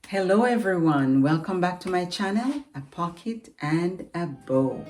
Hello everyone, welcome back to my channel, A Pocket and a Bow.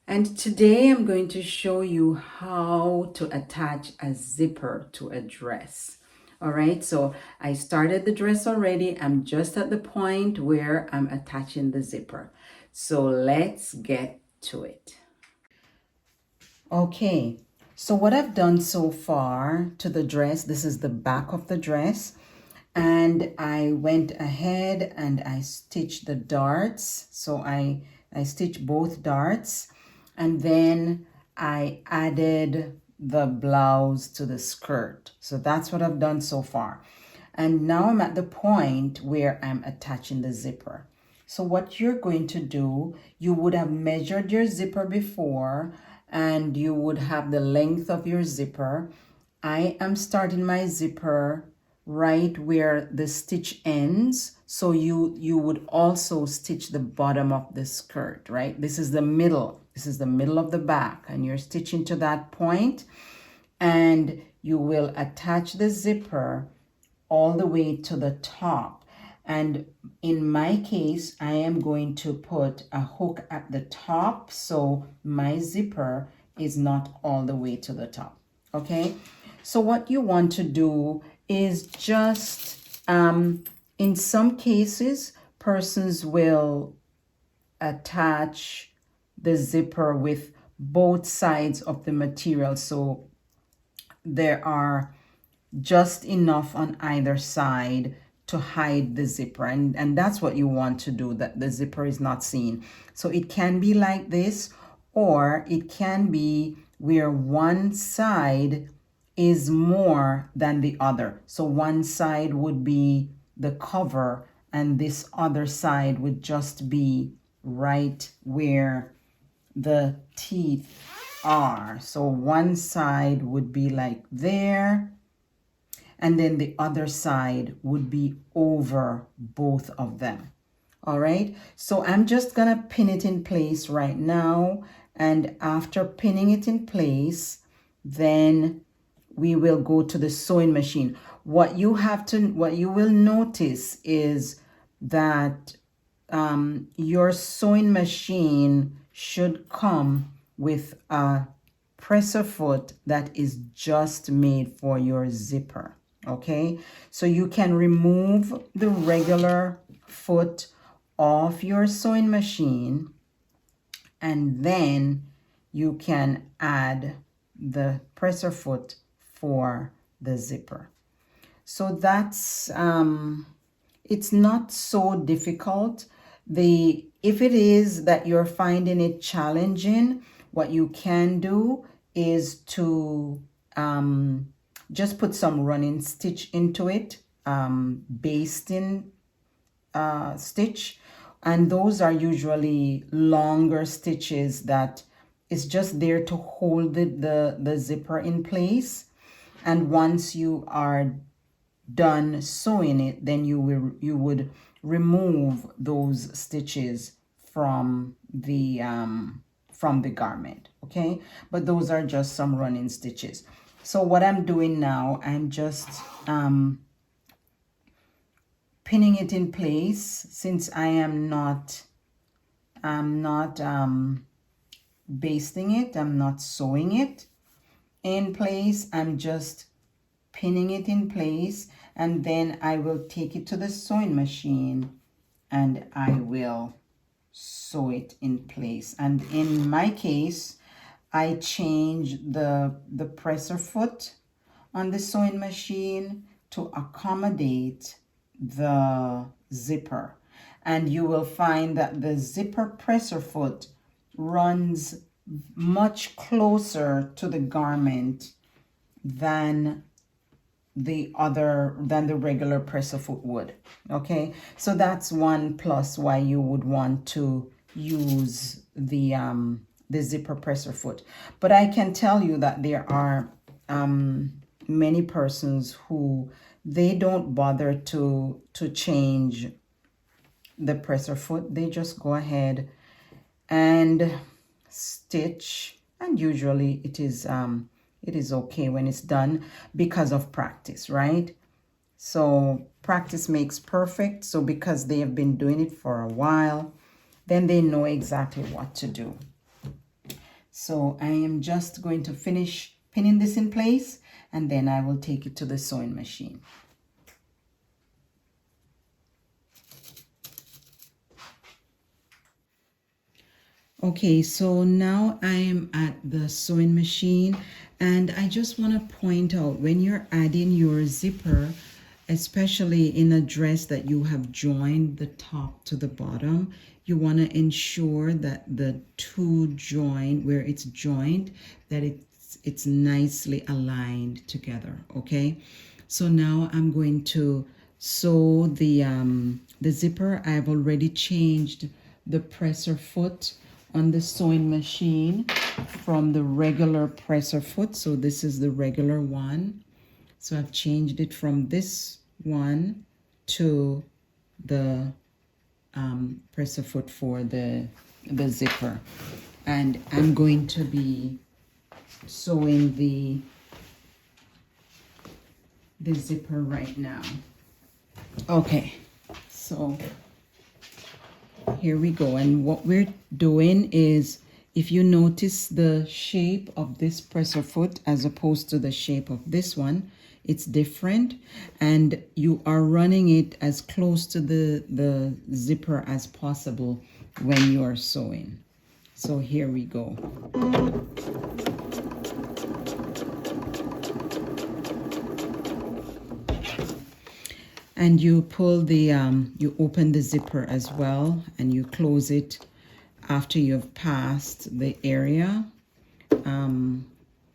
And today I'm going to show you how to attach a zipper to a dress. All right, so I started the dress already. I'm just at the point where I'm attaching the zipper. So let's get to it. Okay, so what I've done so far to the dress, this is the back of the dress. And I went ahead and I stitched the darts. So I stitched both darts. And then I added the blouse to the skirt. So that's what I've done so far. And now I'm at the point where I'm attaching the zipper. So what you're going to do, you would have measured your zipper before and you would have the length of your zipper. I am starting my zipper right where the stitch ends. So you would also stitch the bottom of the skirt, right? This is the middle. This is the middle of the back and you're stitching to that point and you will attach the zipper all the way to the top. And in my case, I am going to put a hook at the top so my zipper is not all the way to the top. Okay, so what you want to do is just, in some cases, persons will attach the zipper with both sides of the material. So there are just enough on either side to hide the zipper, and that's what you want to do, that the zipper is not seen. So it can be like this, or it can be where one side is more than the other. So one side would be the cover and this other side would just be right where the teeth are. So one side would be like there, and then the other side would be over both of them. All right, so I'm just gonna pin it in place right now, and after pinning it in place, then we will go to the sewing machine. What you will notice is that your sewing machine should come with a presser foot that is just made for your zipper. Okay, so you can remove the regular foot off your sewing machine and then you can add the presser foot for the zipper. So that's it's not so difficult. If it is that you're finding it challenging, what you can do is to just put some running stitch into it, basting stitch, and those are usually longer stitches that is just there to hold the zipper in place. And once you are done sewing it, then you would remove those stitches from the garment. Okay, but those are just some running stitches. So what I'm doing now, I'm just pinning it in place. Since I am not basting it, I'm not sewing it in place, I'm just pinning it in place, and then I will take it to the sewing machine and I will sew it in place. And in my case, I changed the presser foot on the sewing machine to accommodate the zipper. And you will find that the zipper presser foot runs much closer to the garment than the regular presser foot would. Okay, so that's one plus why you would want to use the zipper presser foot. But I can tell you that there are many persons who they don't bother to change the presser foot. They just go ahead and stitch, and usually it is okay when it's done because of practice, right? So practice makes perfect. So because they have been doing it for a while, then they know exactly what to do. So I am just going to finish pinning this in place, and then I will take it to the sewing machine. Okay, so now I am at the sewing machine, and I just want to point out, when you're adding your zipper, especially in a dress that you have joined the top to the bottom, you want to ensure that the two join, where it's joined, that it's nicely aligned together. Okay, so now I'm going to sew the zipper. I've already changed the presser foot on the sewing machine from the regular presser foot. So this is the regular one. So I've changed it from this one to the presser foot for the zipper. And I'm going to be sewing the zipper right now. Okay, so here we go. And what we're doing is, if you notice the shape of this presser foot as opposed to the shape of this one, it's different, and you are running it as close to the zipper as possible when you are sewing. So here we go. And you pull the you open the zipper as well, and you close it after you've passed the area.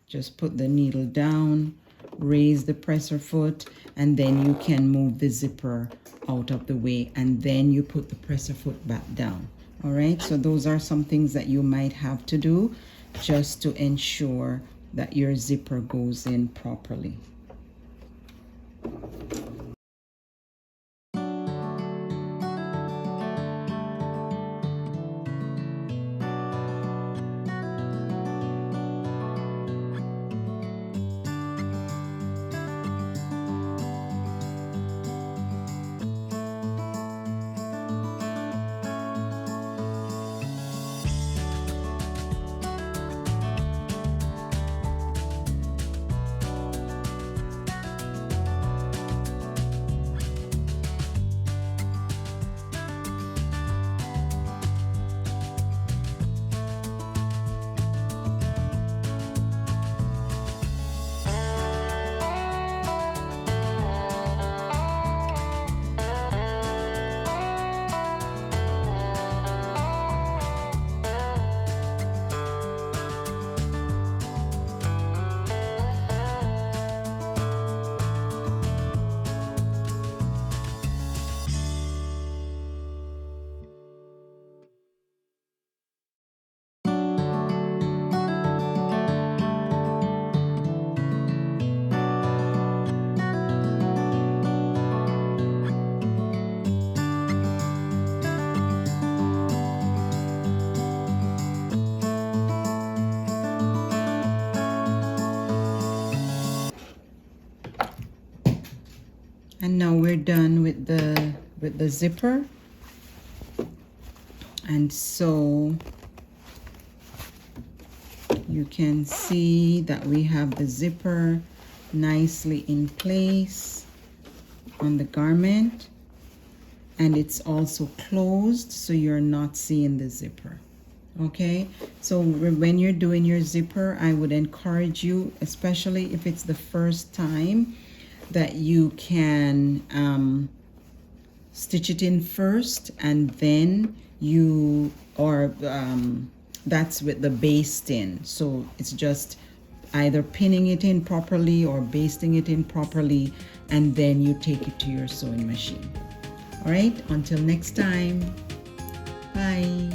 Just put the needle down, raise the presser foot, and then you can move the zipper out of the way, and then you put the presser foot back down. All right, so those are some things that you might have to do just to ensure that your zipper goes in properly. And now we're done with the zipper. And so you can see that we have the zipper nicely in place on the garment, and it's also closed, so you're not seeing the zipper. Okay, so when you're doing your zipper, I would encourage you, especially if it's the first time, that you can stitch it in first, and then that's with the basting. So it's just either pinning it in properly or basting it in properly, and then you take it to your sewing machine. All right, until next time, bye.